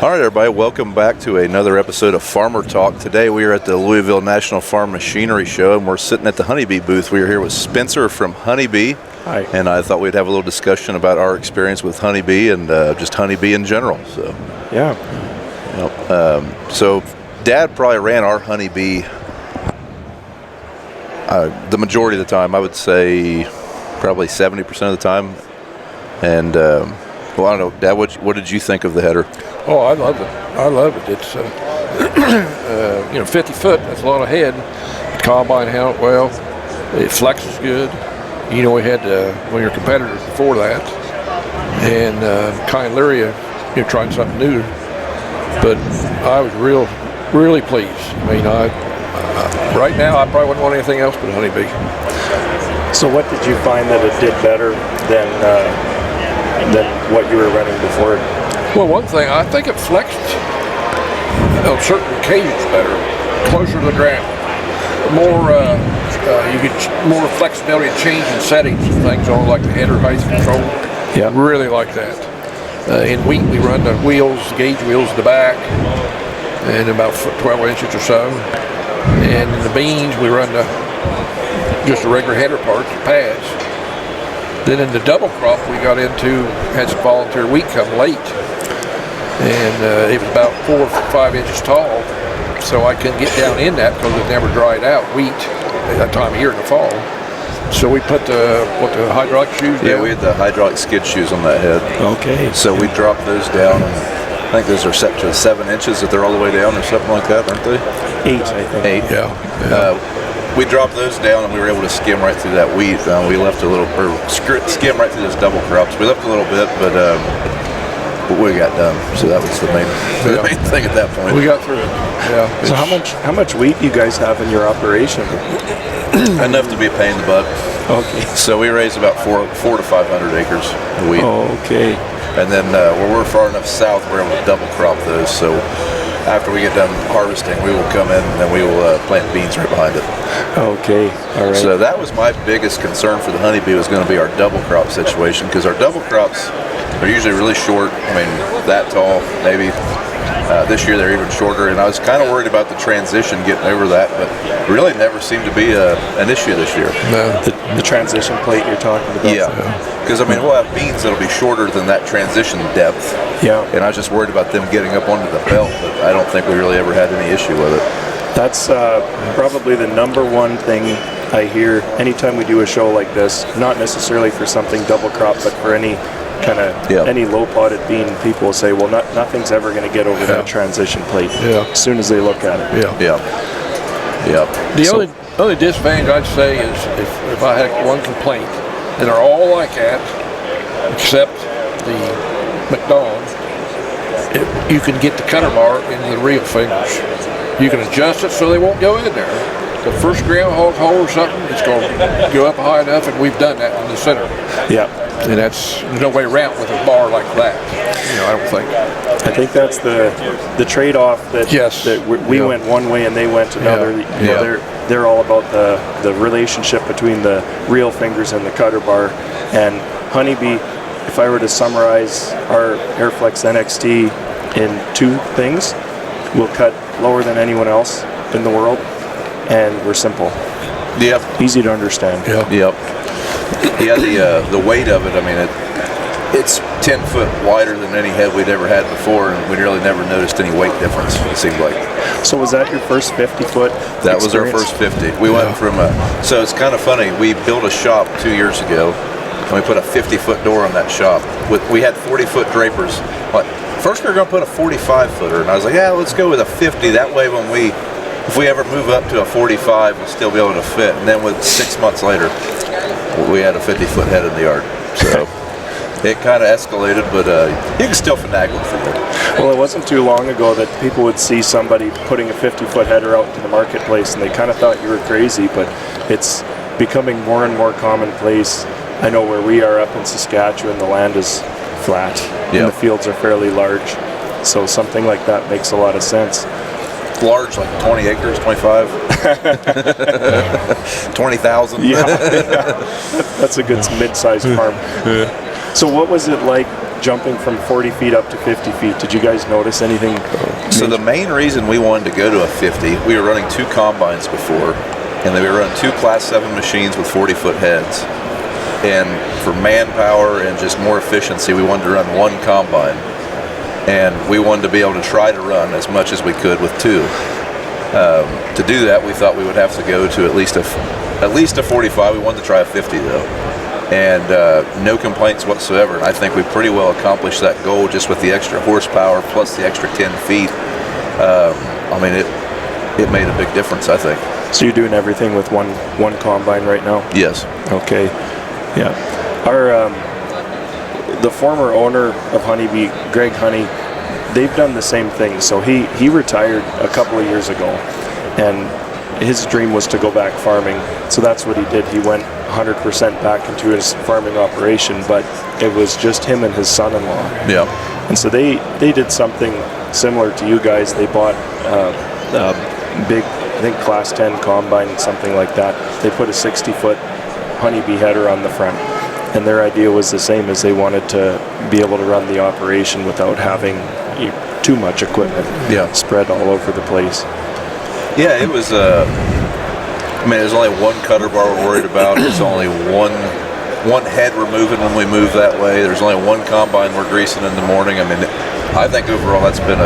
All right, everybody, welcome back to another episode of Farmer Talk. Today we are at the Louisville National Farm Machinery Show, and we're sitting at the Honeybee booth. We are here with Spencer from Honeybee. Hi. And I thought we'd have a little discussion about our experience with Honeybee and just Honeybee in general. So, yeah. So Dad probably ran our Honeybee the majority of the time. I would say probably 70% of the time. And well, I don't know, Dad, what did you think of the header? Oh, I love it. I love it. It's 50 foot. That's a lot of head. The combine handled it well. It flexes good. We had one of your competitors before that, and Kai and Lyria, trying something new. But I was really pleased. I mean, right now I probably wouldn't want anything else but Honeybee. So, what did you find that it did better than what you were running before? Well, one thing, I think it flexed on certain occasions better, closer to the ground. More, you get more flexibility in changing settings and things on, like the header height control. Yeah. Really like that. In wheat, we run the wheels, gauge wheels in the back, and about 12 inches or so. And in the beans, we run just the regular header parts, the pads. Then in the double crop, we had some volunteer wheat come late. And it was about 4 or 5 inches tall, so I couldn't get down in that because it never dried out, wheat, at that time of year in the fall. So we put the hydraulic shoes down. Yeah, we had the hydraulic skid shoes on that head. Okay. So we dropped those down. I think those are set to 7 inches if they're all the way down or something like that, aren't they? 8, I think. 8. Yeah. We dropped those down and we were able to skim right through that wheat. We left a little, or skim right through those double crops. We left a little bit, but we got done. So that was the main thing at that point. We got through it. Yeah. So how much wheat do you guys have in your operation? Enough to be a pain in the butt. Okay. So we raised about 400 to 500 acres of wheat. Oh, okay. And then when we're far enough south, we're able to double crop those. So after we get done harvesting, we will come in and then we will plant beans right behind it. Okay, all right. So that was my biggest concern for the Honeybee, was going to be our double crop situation, because our double crops are usually really short. I mean, that tall, maybe. This year they're even shorter, and I was kind of worried about the transition, getting over that, but really never seemed to be an issue this year. No. The transition plate you're talking about? Yeah, because I mean, we'll have beans that'll be shorter than that transition depth. Yeah. And I was just worried about them getting up onto the belt, but I don't think we really ever had any issue with it. That's probably the number one thing I hear anytime we do a show like this, not necessarily for something double crop, but for any kind of any low potted bean, people will say, well, nothing's ever going to get over that transition plate as soon as they look at it. The only disadvantage I'd say is if I had one complaint, and they're all like that, except the McDonald's, you can get the cutter bar into the real fingers. You can adjust it so they won't go in there. The first groundhog hole or something, it's going to go up high enough, and we've done that in the center. Yeah. And there's no way around with a bar like that. I don't think. I think that's the trade-off that we went one way and they went another. They're all about the relationship between the real fingers and the cutter bar. And Honeybee, if I were to summarize our Airflex NXT in 2 things, we'll cut lower than anyone else in the world, and we're simple. Yep. Easy to understand. Yep. Yeah, the weight of it, I mean, it's 10 foot wider than any head we'd ever had before, and we really never noticed any weight difference, it seemed like. So was that your first 50-foot That was our first 50. We went from so it's kind of funny, we built a shop 2 years ago, and we put a 50-foot door on that shop. We had 40-foot drapers. First we were going to put a 45-footer, and I was like, yeah, let's go with a 50. That way if we ever move up to a 45, we'll still be able to fit. And then 6 months later, we had a 50-foot head in the yard. So it kind of escalated, but you can still finagle from it. Well, it wasn't too long ago that people would see somebody putting a 50-foot header out into the marketplace, and they kind of thought you were crazy, but it's becoming more and more commonplace. I know where we are up in Saskatchewan, the land is flat, and the fields are fairly large, so something like that makes a lot of sense. Large, like 20 acres, 25, 20,000. Yeah, that's a good mid-sized farm. So what was it like jumping from 40 feet up to 50 feet, did you guys notice anything? So the main reason we wanted to go to a 50, we were running 2 combines before, and they were running 2 Class 7 machines with 40-foot heads. And for manpower and just more efficiency, we wanted to run 1 combine. And we wanted to be able to try to run as much as we could with 2. To do that, we thought we would have to go to at least a 45. We wanted to try a 50 though, and no complaints whatsoever. And I think we pretty well accomplished that goal just with the extra horsepower plus the extra 10 feet. I mean, it made a big difference, I think. So you're doing everything with one combine right now? Yes. Okay. Yeah. Our the former owner of Honeybee, Greg Honey, they've done the same thing. So he retired a couple of years ago, and his dream was to go back farming. So that's what he did. He went 100% back into his farming operation, but it was just him and his son-in-law. Yeah. And so they did something similar to you guys. They bought a big, I think, Class 10 combine, something like that. They put a 60-foot Honeybee header on the front. And their idea was the same, as they wanted to be able to run the operation without having too much equipment spread all over the place. Yeah, it was. I mean, there's only 1 cutter bar we're worried about. There's only one head we're moving when we move that way. There's only 1 combine we're greasing in the morning. I mean, I think overall that's been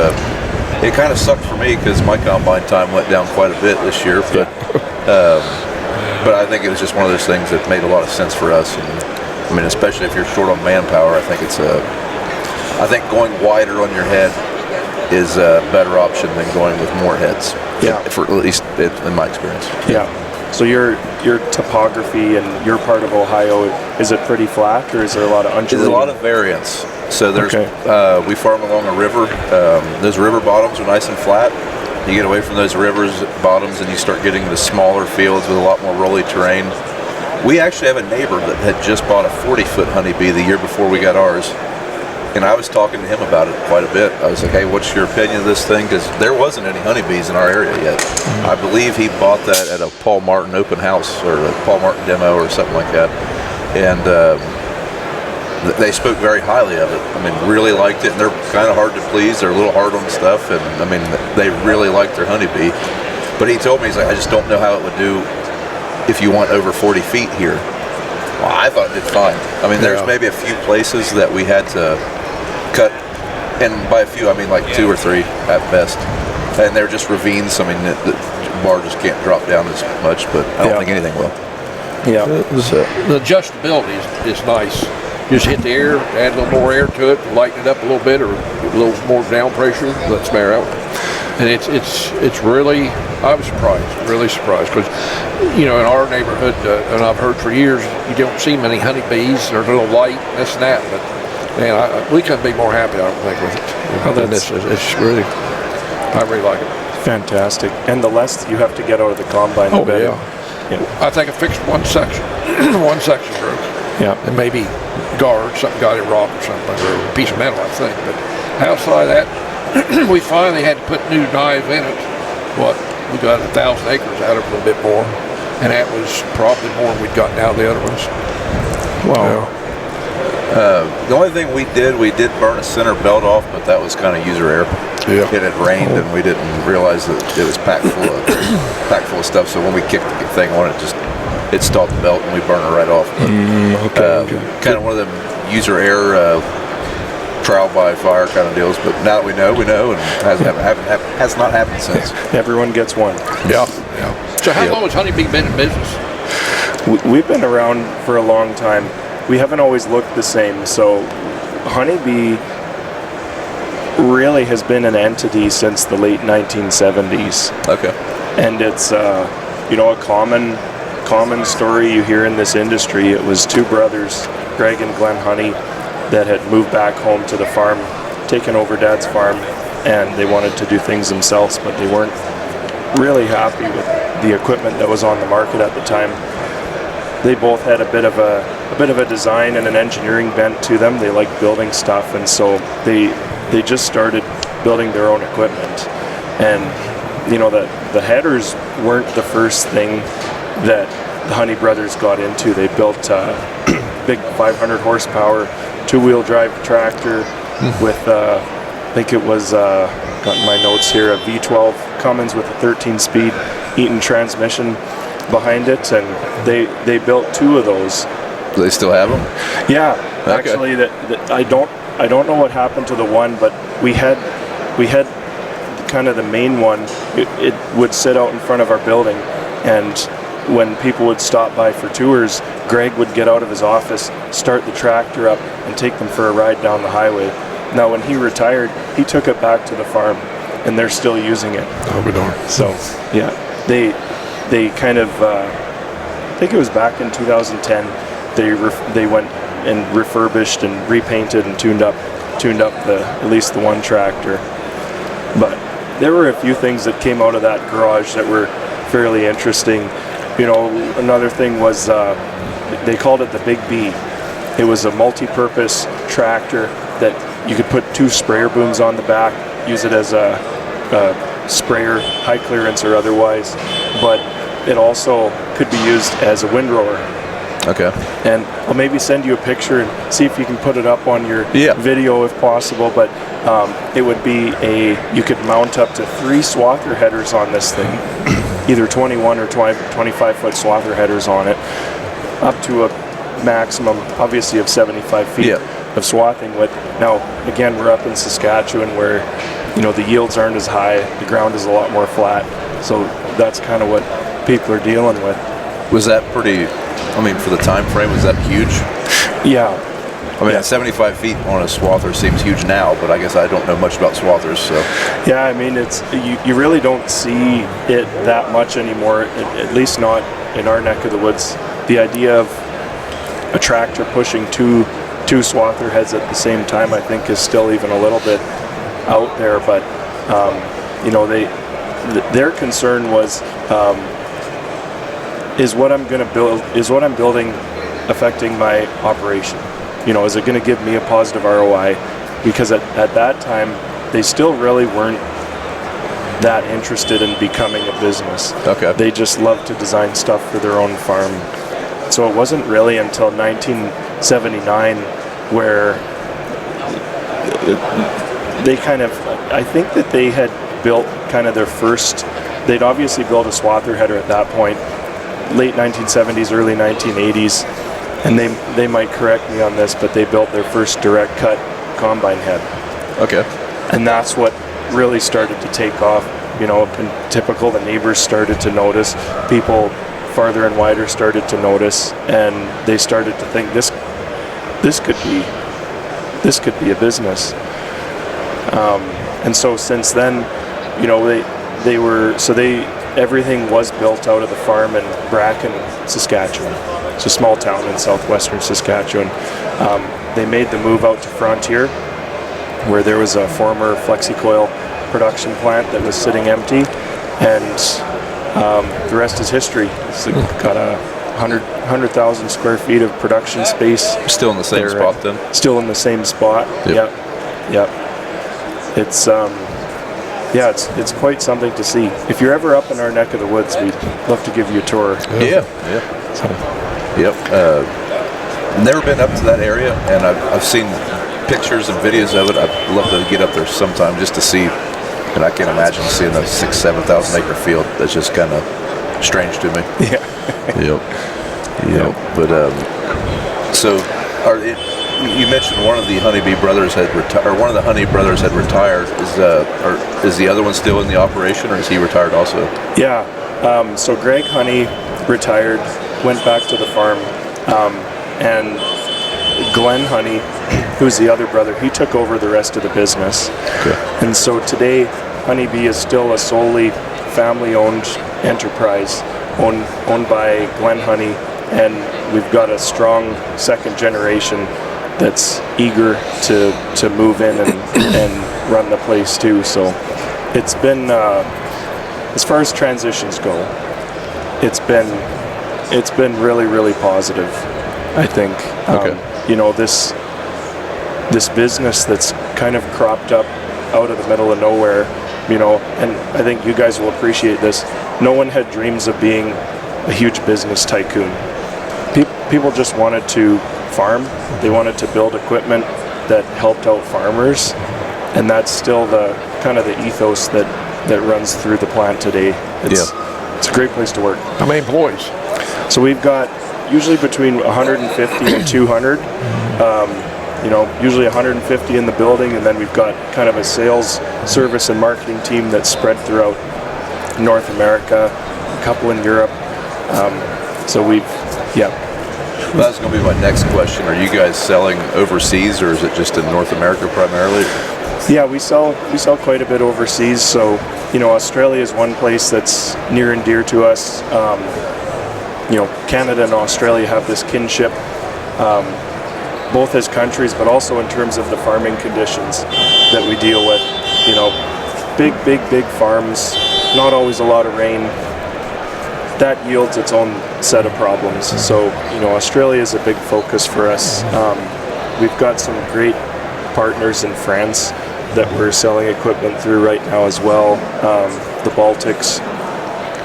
it kind of sucked for me because my combine time went down quite a bit this year, but I think it was just one of those things that made a lot of sense for us. And I mean, especially if you're short on manpower, I think I think going wider on your head is a better option than going with more heads. Yeah. For at least in my experience. Yeah. So your topography and your part of Ohio, is it pretty flat, or is there a lot of undulating? There's a lot of variance. So there's we farm along a river. Those river bottoms are nice and flat. You get away from those rivers bottoms and you start getting the smaller fields with a lot more rolly terrain. We actually have a neighbor that had just bought a 40-foot Honeybee the year before we got ours. And I was talking to him about it quite a bit. I was like, hey, what's your opinion of this thing? Because there wasn't any honeybees in our area yet. I believe he bought that at a Paul Martin open house or a Paul Martin demo or something like that. And they spoke very highly of it. I mean, really liked it. And they're kind of hard to please. They're a little hard on stuff. And I mean, they really liked their honeybee. But he told me, he's like, I just don't know how it would do if you want over 40 feet here. Well, I thought it did fine. I mean, there's maybe a few places that we had to cut, and by a few I mean like 2 or 3 at best, and they're just ravines. I mean, the bar just can't drop down as much, but I don't think anything will. Yeah. The adjustability is nice. Just hit the air, add a little more air to it, lighten it up a little bit, or a little more down pressure, let it spare out. And it's really, I was surprised, really surprised, because in our neighborhood, and I've heard for years, you don't see many honeybees. They're a little light, this and that, but man, we couldn't be more happy, I don't think, with it. It's really, I really like it. Fantastic. And the less you have to get out of the combine, the better. Yeah. I think I fixed one section, one section broke. Yeah. And maybe guard, something got it rock or something, or a piece of metal, I think. But outside of that, we finally had to put new knives in it. We got 1,000 acres out of it, a little bit more, and that was probably more than we'd gotten out of the other ones. Wow. The only thing we did burn a center belt off, but that was kind of user error. Yeah. It had rained and we didn't realize that it was packed full of stuff. So when we kicked the thing on it stalled the belt and we burned it right off. But, kind of one of them user error, trial by fire kind of deals. But now that we know, and has not happened since. Everyone gets one. Yeah. So how long has Honeybee been in business? We've been around for a long time. We haven't always looked the same. So Honeybee really has been an entity since the late 1970s. Okay. And it's a common story you hear in this industry. It was 2 brothers, Greg and Glenn Honey, that had moved back home to the farm, taken over Dad's farm, and they wanted to do things themselves, but they weren't really happy with the equipment that was on the market at the time. They both had a bit of a design and an engineering bent to them. They liked building stuff, and so they just started building their own equipment. And the headers weren't the first thing that the Honey brothers got into. They built big 500 horsepower two-wheel drive tractor with, I think it was, got in my notes here, a V12 Cummins with a 13-speed Eaton transmission behind it, and they built 2 of those. Do they still have them? Yeah, Okay. actually, I don't know what happened to the one, but we had kind of the main one. It would sit out in front of our building, and when people would stop by for tours, Greg would get out of his office, start the tractor up, and take them for a ride down the highway. Now, when he retired, he took it back to the farm, and they're still using it. Oh, be darn. So, yeah, they kind of, I think it was back in 2010, they went and refurbished and repainted and tuned up at least the one tractor. But there were a few things that came out of that garage that were fairly interesting. You know, another thing was they called it the Big B. It was a multi-purpose tractor that you could put 2 sprayer booms on the back, use it as a sprayer, high clearance or otherwise, but it also could be used as a windrower. Okay. And I'll maybe send you a picture and see if you can put it up on your video if possible, but it would be you could mount up to 3 swather headers on this thing, either 21 or 25 foot swather headers on it, up to a maximum, obviously, of 75 feet of swathing width. Now, again, we're up in Saskatchewan where, you know, the yields aren't as high, the ground is a lot more flat, so that's kind of what people are dealing with. Was that pretty, I mean, for the time frame, was that huge? Yeah. I mean, 75 feet on a swather seems huge now, but I guess I don't know much about swathers, so. Yeah, I mean, it's you really don't see it that much anymore, at least not in our neck of the woods. The idea of a tractor pushing two swather heads at the same time, I think, is still even a little bit out there. But you know, their concern was, is what I'm building affecting my operation? You know, is it going to give me a positive ROI? Because at that time, they still really weren't that interested in becoming a business. Okay. They just loved to design stuff for their own farm. So it wasn't really until 1979 where they kind of, I think that they had built kind of their first, they'd obviously built a swather header at that point, late 1970s, early 1980s, and they might correct me on this, but they built their first direct cut combine head. Okay. And that's what really started to take off. You know, in typical, the neighbors started to notice, people farther and wider started to notice, and they started to think this could be a business. And so since then, you know, everything was built out of the farm in Bracken, Saskatchewan. It's a small town in southwestern Saskatchewan. They made the move out to Frontier, where there was a former FlexiCoil production plant that was sitting empty, and the rest is history. It's got 100,000 square feet of production space. Still in the same spot then? Still in the same spot. Yep. It's it's quite something to see. If you're ever up in our neck of the woods, we'd love to give you a tour. Yeah. So. Yep. Never been up to that area, and I've seen pictures and videos of it. I'd love to get up there sometime just to see. And I can't imagine seeing a 6,000-7,000 acre field. That's just kind of strange to me. Yeah. Yep. But so, you mentioned one of the Honeybee brothers had retired, or one of the Honey brothers had retired. Is the other one still in the operation, or is he retired also? Yeah. So Greg Honey retired, went back to the farm, and Glenn Honey, who's the other brother, he took over the rest of the business. Okay. And so today, Honeybee is still a solely family-owned enterprise, owned by Glenn Honey, and we've got a strong second generation that's eager to move in and run the place too. So it's been, as far as transitions go, it's been really, really positive, I think. Okay. You know, this business that's kind of cropped up out of the middle of nowhere, you know, and I think you guys will appreciate this. No one had dreams of being a huge business tycoon. People just wanted to farm. They wanted to build equipment that helped out farmers, and that's still the kind of the ethos that runs through the plant today. It's a great place to work. How many employees? So we've got usually between 150 and 200. Usually 150 in the building, and then we've got kind of a sales, service, and marketing team that's spread throughout North America, a couple in Europe. Well, that's going to be my next question. Are you guys selling overseas, or is it just in North America primarily? Yeah, we sell quite a bit overseas. So, Australia is one place that's near and dear to us. Canada and Australia have this kinship, both as countries, but also in terms of the farming conditions that we deal with. Big farms, not always a lot of rain. That yields its own set of problems. So, Australia is a big focus for us. We've got some great partners in France that we're selling equipment through right now as well. The Baltics,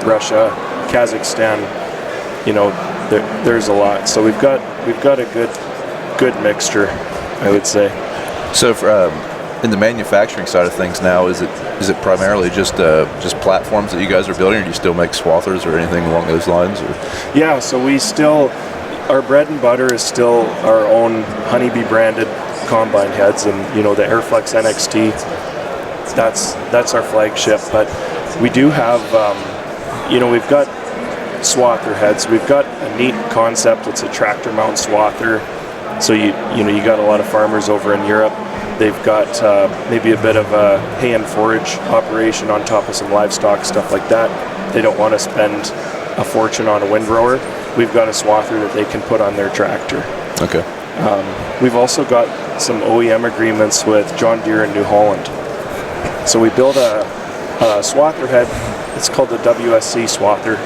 Russia, Kazakhstan. There's a lot. So we've got a good mixture, I would say. So, in the manufacturing side of things now, is it primarily just platforms that you guys are building, or do you still make swathers or anything along those lines? Or? Yeah, so our bread and butter is still our own Honeybee branded combine heads, and the Airflex NXT. That's our flagship. But we do have, we've got swather heads. We've got a neat concept. It's a tractor mount swather. So you got a lot of farmers over in Europe. They've got maybe a bit of a hay and forage operation on top of some livestock, stuff like that. They don't want to spend a fortune on a windrower. We've got a swather that they can put on their tractor. Okay. We've also got some OEM agreements with John Deere and New Holland. So we build a swather head. It's called the WSC swather,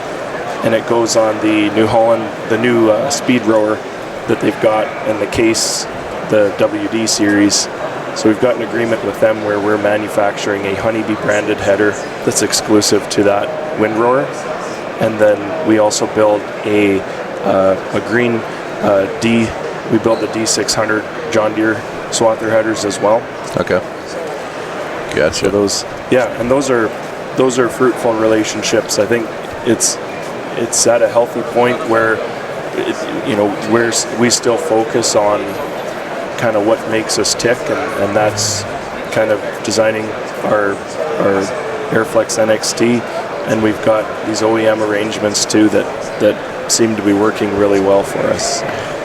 and it goes on the New Holland, the new speed rower that they've got, and the case, the WD series. So we've got an agreement with them where we're manufacturing a Honeybee branded header that's exclusive to that windrower, and then we also build a green we build the D600 John Deere swather headers as well. Okay. Gotcha. So those are fruitful relationships. I think it's at a healthy point where we still focus on kind of what makes us tick, and that's kind of designing our Airflex NXT, and we've got these OEM arrangements too that seem to be working really well for us.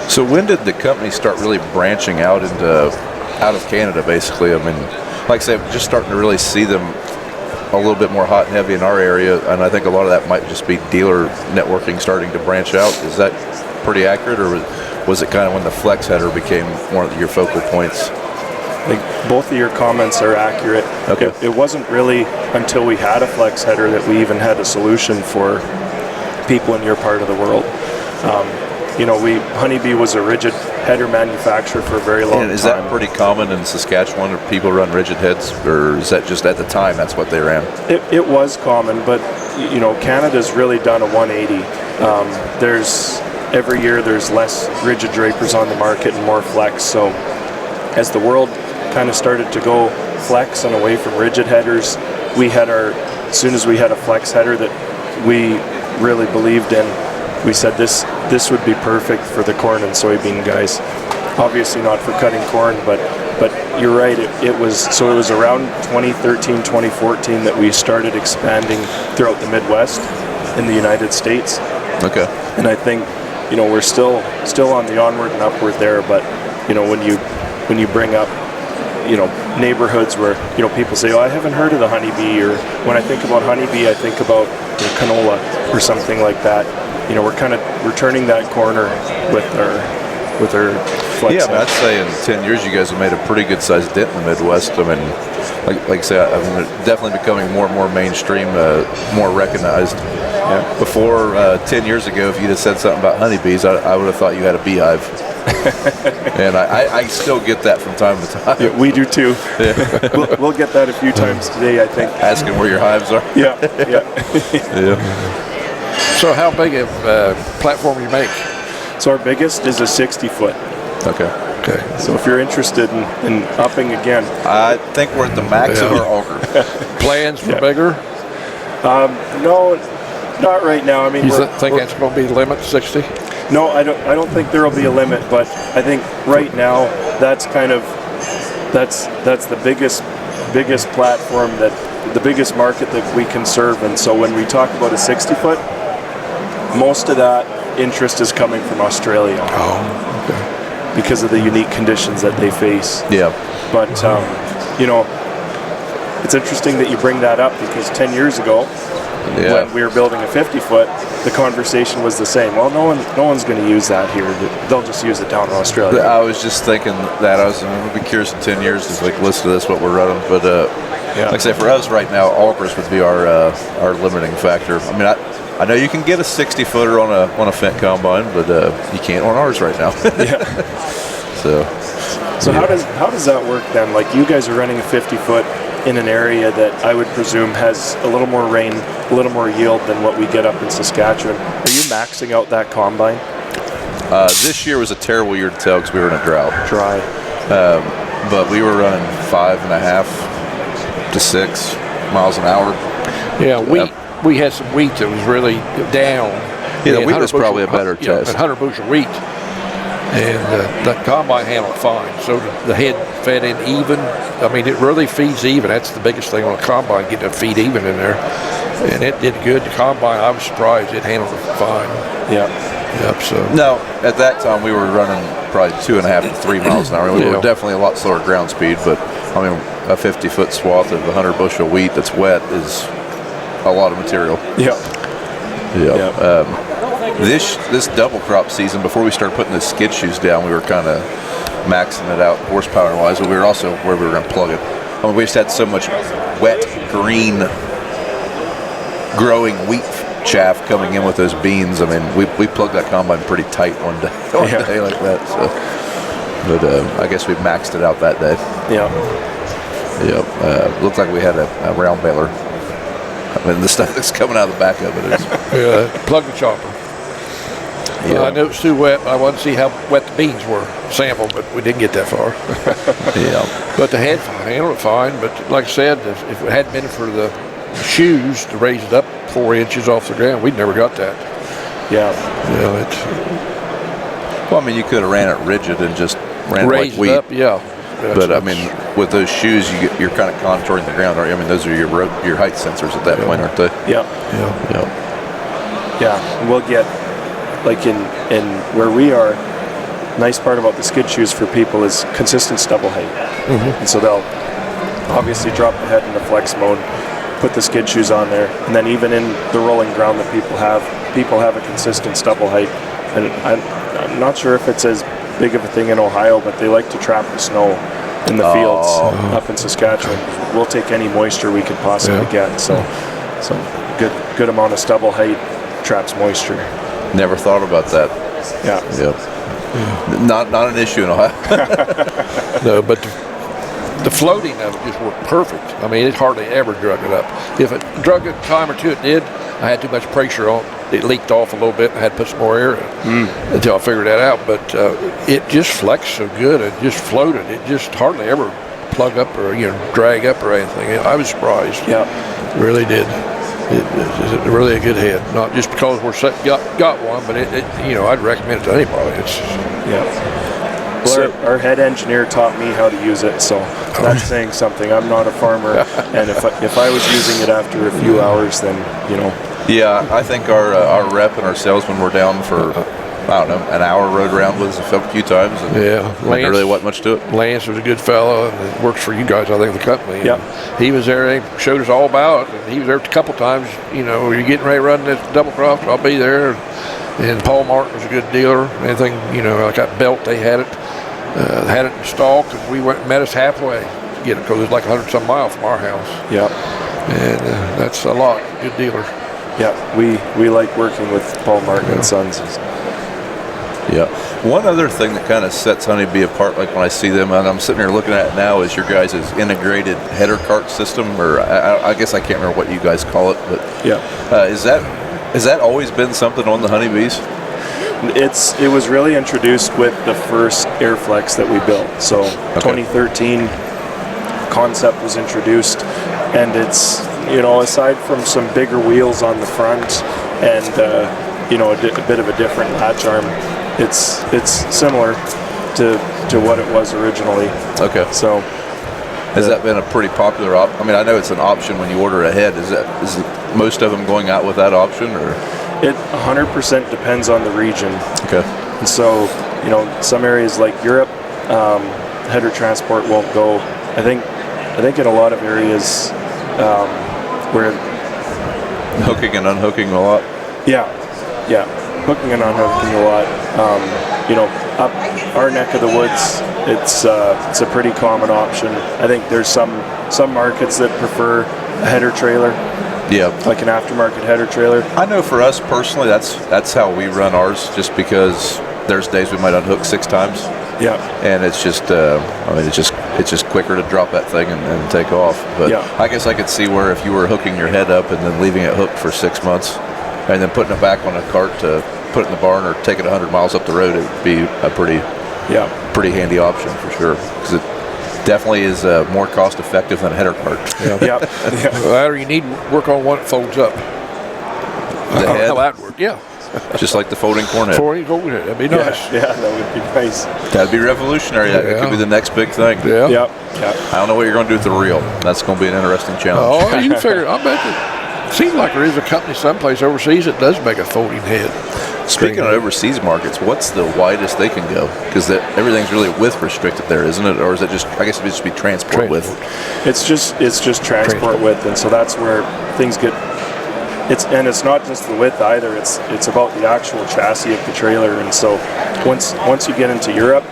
So when did the company start really branching out of Canada, basically? I mean, like I say, I'm just starting to really see them a little bit more hot and heavy in our area, and I think a lot of that might just be dealer networking starting to branch out. Is that pretty accurate, or was it kind of when the flex header became one of your focal points? I think both of your comments are accurate. Okay. It wasn't really until we had a flex header that we even had a solution for people in your part of the world. Honeybee was a rigid header manufacturer for a very long time. And is that pretty common in Saskatchewan, or people run rigid heads, or is that just at the time that's what they ran? It was common, but Canada's really done a 180. Every year there's less rigid drapers on the market and more flex. So as the world kind of started to go flex and away from rigid headers, as soon as we had a flex header that we really believed in, we said this would be perfect for the corn and soybean guys. Obviously not for cutting corn, but you're right. It was around 2013, 2014 that we started expanding throughout the Midwest in the United States. Okay. And I think we're still on the onward and upward there. But when you bring up neighborhoods where people say, oh, I haven't heard of the Honeybee, or when I think about Honeybee, I think about canola or something like that. We're turning that corner with our flex. Yeah, I'd say in 10 years you guys have made a pretty good sized dent in the Midwest. I mean, like I say, they're definitely becoming more and more mainstream, more recognized. Yeah. Before 10 years ago, if you'd have said something about honeybees, I would have thought you had a beehive. And I still get that from time to time. Yeah, we do too. Yeah. we'll get that a few times today, I think. Asking where your hives are. Yeah. Yeah. So how big a platform you make? So our biggest is a 60-foot. Okay. Okay. So if you're interested in upping again, I think we're at the max of our auger. Plans for bigger? no, not right now. I mean, You think that's going to be the limit, 60? no, I don't think there will be a limit, but I think right now that's the biggest platform, that the biggest market that we can serve. And so when we talk about a 60 foot, most of that interest is coming from Australia. Oh, okay. Because of the unique conditions that they face. Yeah. But it's interesting that you bring that up, because 10 years ago, when we were building a 50 foot, the conversation was the same. Well, no one's going to use that here. They'll just use it down in Australia. I was just thinking that. I'm going to be curious in 10 years to listen to this, what we're running. But like I say, for us right now, augers would be our limiting factor. I mean, I know you can get a 60 footer on a Fendt combine, but you can't on ours right now. So how does that work then? Like, you guys are running a 50 foot in an area that I would presume has a little more rain, a little more yield than what we get up in Saskatchewan. Are you maxing out that combine? This year was a terrible year to tell because we were in a drought. Dry. But we were running 5.5 to 6 miles an hour. Yeah, we had some wheat that was really down. Yeah, the wheat was probably a better test. 100 bushel wheat. And the combine handled fine. So the head fed in even. I mean, it really feeds even. That's the biggest thing on a combine, getting it feed even in there. And it did good. The combine, I was surprised. It handled it fine. Yep. So no, at that time we were running probably 2.5 to 3 miles an hour. We were definitely a lot slower ground speed, but I mean, a 50 foot swath of 100 bushel wheat that's wet is a lot of material. This double crop season, before we started putting the skid shoes down, we were kind of maxing it out horsepower wise, but we were also where we were going to plug it. I mean, we just had so much wet, green, growing wheat chaff coming in with those beans. I mean, we plugged that combine pretty tight one day like that. So, but I guess we maxed it out that day. Looked like we had a round baler. I mean, the stuff that's coming out of the back of it is plug the chopper. I knew it was too wet. I wanted to see how wet the beans were, sample, but we didn't get that far. But the head handled it fine. But like I said, if it hadn't been for the shoes to raise it up 4 inches off the ground, we'd never got that. Well, I mean, you could have ran it rigid and just ran raised it like wheat. Up, but I mean, with those shoes, you're kind of contouring the ground, aren't you? I mean, those are your height sensors at that point, aren't they? We'll get, like in where we are, nice part about the skid shoes for people is consistent stubble height. And so they'll obviously drop the head into flex mode, put the skid shoes on there, and then even in the rolling ground that people have a consistent stubble height. And I'm not sure if it's as big of a thing in Ohio, but they like to trap the snow in the fields up in Saskatchewan. We'll take any moisture we could possibly get. So good amount of stubble height traps moisture. Never thought about that. Not an issue in Ohio. No, but the floating of it just worked perfect. I mean, it hardly ever drug it up. If it drug it a time or two, it did. I had too much pressure on it. It leaked off a little bit. I had to put some more air in until I figured that out. But it just flexed so good. It just floated. It just hardly ever plug up or drag up or anything. I was surprised. It really did. It's really a good head. Not just because got one, but I'd recommend it to anybody. Well, our head engineer taught me how to use it, so that's saying something. I'm not a farmer, and if I was using it after a few hours, then Yeah, I think our rep and our salesman were down for an hour rode around with us a few times. And Lance, really wasn't much to it. Lance was a good fellow and works for you guys, I think, the company. He was there. They showed us all about it. And he was there a couple times. You're getting ready to run this double crop, I'll be there. And Paul Martin was a good dealer. Anything, like that belt, they had it. Had it in stock, and we went and met us halfway to get it because it was like 100-some miles from our house. And that's a lot. Good dealer. We like working with Paul Martin and Sons. One other thing that kind of sets Honeybee apart, like when I see them, and I'm sitting here looking at it now, is your guys' integrated header cart system, or I guess I can't remember what you guys call it, but has that always been something on the Honeybees? It was really introduced with the first Airflex that we built. So 2013 concept was introduced, and it's, you know, aside from some bigger wheels on the front and you know, a bit of a different latch arm, it's similar to what it was originally. Okay. So has that been a pretty popular I mean, I know it's an option when you order ahead. Is most of them going out with that option, or? It 100% depends on the region. Okay. And so, you know, some areas like Europe, header transport won't go. I think in a lot of areas where hooking and unhooking a lot. Yeah, hooking and unhooking a lot. You know, up our neck of the woods, it's a pretty common option. I think there's some markets that prefer a header trailer. Yeah, like an aftermarket header trailer. I know for us personally, that's how we run ours. Just because there's days we might unhook 6 times. Yeah, and it's just, I mean, it's just quicker to drop that thing and take off. But I guess I could see where if you were hooking your head up and then leaving it hooked for 6 months, and then putting it back on a cart to put it in the barn or take it 100 miles up the road, it would be a pretty handy option for sure, because it definitely is more cost effective than a header cart. Well, you need to work on one that folds up. The head? How that work? Yeah. Just like the folding corn head. That'd be nice. Yeah, that would be nice. That'd be revolutionary. That could be the next big thing. Yeah. I don't know what you're going to do with the reel. That's going to be an interesting challenge. Oh, you figure. I bet it seems like there is a company someplace overseas that does make a folding head. Speaking of overseas markets, what's the widest they can go? Because everything's really width restricted there, isn't it? Or is it just? I guess it would just be transport width. It's just transport width, and so that's where things get. It's not just the width either. It's about the actual chassis of the trailer, and so once you get into Europe,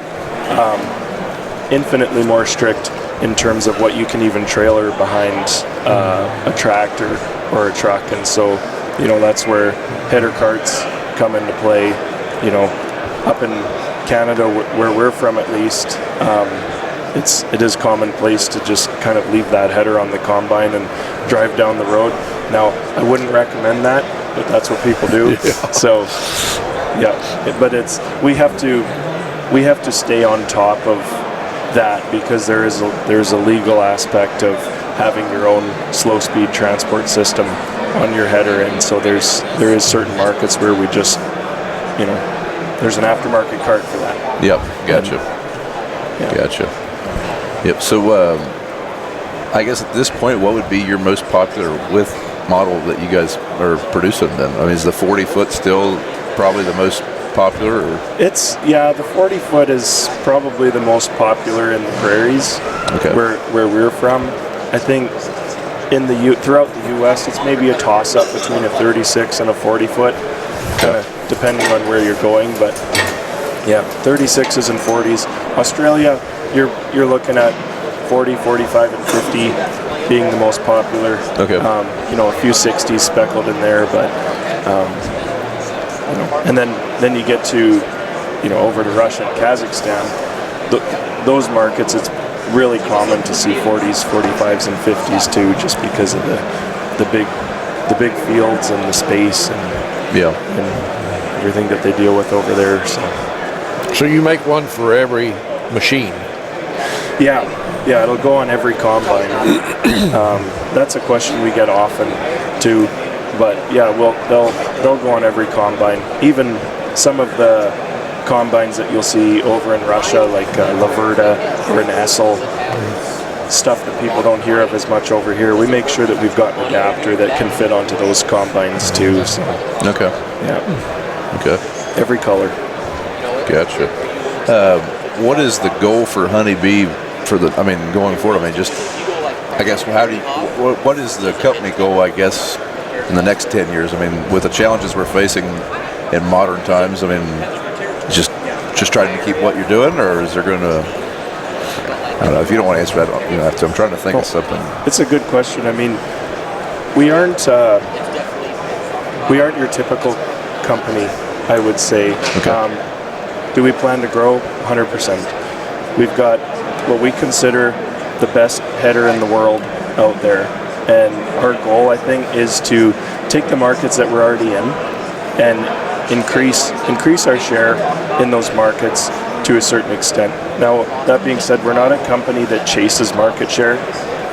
infinitely more strict in terms of what you can even trailer behind a tractor or a truck, and so, you know, that's where header carts come into play. You know, up in Canada, where we're from at least, it is commonplace to just kind of leave that header on the combine and drive down the road. Now, I wouldn't recommend that, but that's what people do. Yeah. So, but we have to stay on top of that, because there's a legal aspect of having your own slow speed transport system on your header, and so there is certain markets where we just, you know, there's an aftermarket cart for that. Yep, gotcha. Gotcha. Yep. So, I guess at this point, what would be your most popular width model that you guys are producing then? I mean, is the 40-foot still probably the most popular? Or? The 40-foot is probably the most popular in the prairies, where we're from. I think throughout the U.S., it's maybe a toss-up between a 36 and a 40-foot, kind of depending on where you're going. But 36s and 40s. Australia, you're looking at 40, 45, and 50 being the most popular. Okay. You know, a few 60s speckled in there, but you know, and then you get to, you know, over to Russia and Kazakhstan. Those markets, it's really common to see 40s, 45s, and 50s too, just because of the big fields and the space and everything that they deal with over there. So you make one for every machine? Yeah, it'll go on every combine. That's a question we get often too, but they'll go on every combine. Even some of the combines that you'll see over in Russia, like Laverda or an Essel, stuff that people don't hear of as much over here, we make sure that we've got an adapter that can fit onto those combines too. So. Okay. Yeah. Okay. Every color. Gotcha. What is the goal for Honeybee going forward? I mean, just, I guess, what is the company goal, I guess, in the next 10 years? I mean, with the challenges we're facing in modern times, I mean, just trying to keep what you're doing, or is there going to, I don't know, if you don't want to answer that, you know, I'm trying to think of something. It's a good question. I mean, we aren't your typical company, I would say. Okay. Do we plan to grow? 100%. We've got what we consider the best header in the world out there, and our goal, I think, is to take the markets that we're already in and increase our share in those markets, to a certain extent. Now, that being said, we're not a company that chases market share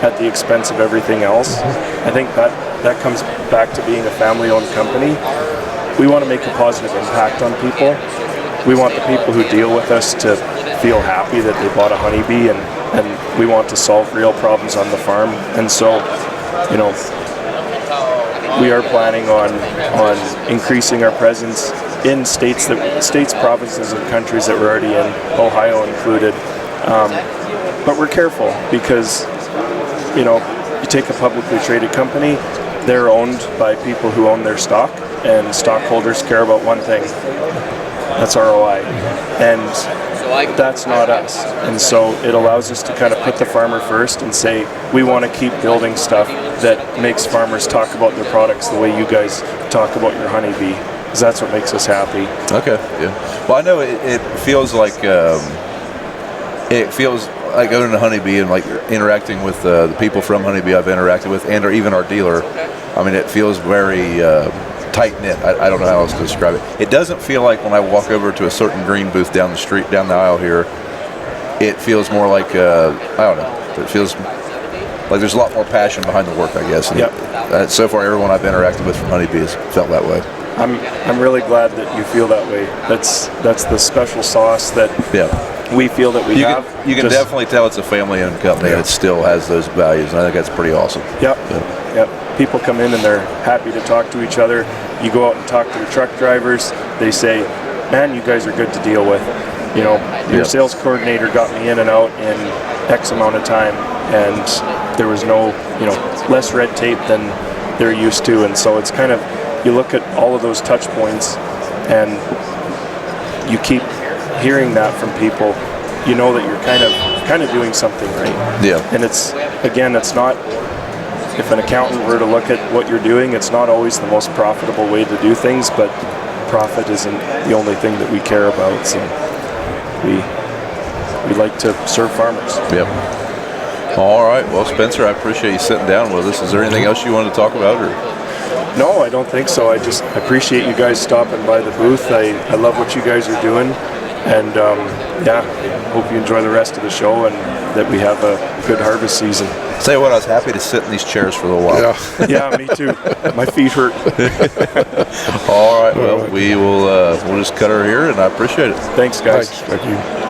at the expense of everything else. I think that comes back to being a family-owned company. We want to make a positive impact on people. We want the people who deal with us to feel happy that they bought a Honeybee, and we want to solve real problems on the farm. And so, you know, we are planning on increasing our presence in states, provinces, and countries that we're already in, Ohio included. But we're careful because, you know, you take a publicly traded company, they're owned by people who own their stock, and stockholders care about one thing. That's ROI. And that's not us. And so it allows us to kind of put the farmer first and say, we want to keep building stuff that makes farmers talk about their products the way you guys talk about your Honeybee, because that's what makes us happy. Okay, yeah. Well, I know it feels like going to Honeybee and like interacting with the people from Honeybee I've interacted with, and or even our dealer. I mean, it feels very tight-knit. I don't know how else to describe it. It doesn't feel like when I walk over to a certain green booth down the street, down the aisle here, it feels more like, I don't know, it feels like there's a lot more passion behind the work, I guess. And yep. So far, everyone I've interacted with from Honeybee has felt that way. I'm really glad that you feel that way. That's the special sauce that we feel that we have. You can definitely tell it's a family-owned company and it still has those values, and I think that's pretty awesome. Yep. People come in and they're happy to talk to each other. You go out and talk to the truck drivers, they say, man, you guys are good to deal with. You know, your sales coordinator got me in and out in X amount of time, and there was no, less red tape than they're used to. And so it's kind of, you look at all of those touch points and you keep hearing that from people, you know that you're kind of doing something right. Yeah. And it's not, if an accountant were to look at what you're doing, it's not always the most profitable way to do things, but profit isn't the only thing that we care about. So we like to serve farmers. Yep. All right. Well, Spencer, I appreciate you sitting down with us. Is there anything else you wanted to talk about? Or? No, I don't think so. I just appreciate you guys stopping by the booth. I love what you guys are doing. And hope you enjoy the rest of the show and that we have a good harvest season. Tell you what, I was happy to sit in these chairs for a little while. Yeah, me too. My feet hurt. All right, well, we'll just cut her here, and I appreciate it. Thanks, guys. Thank you.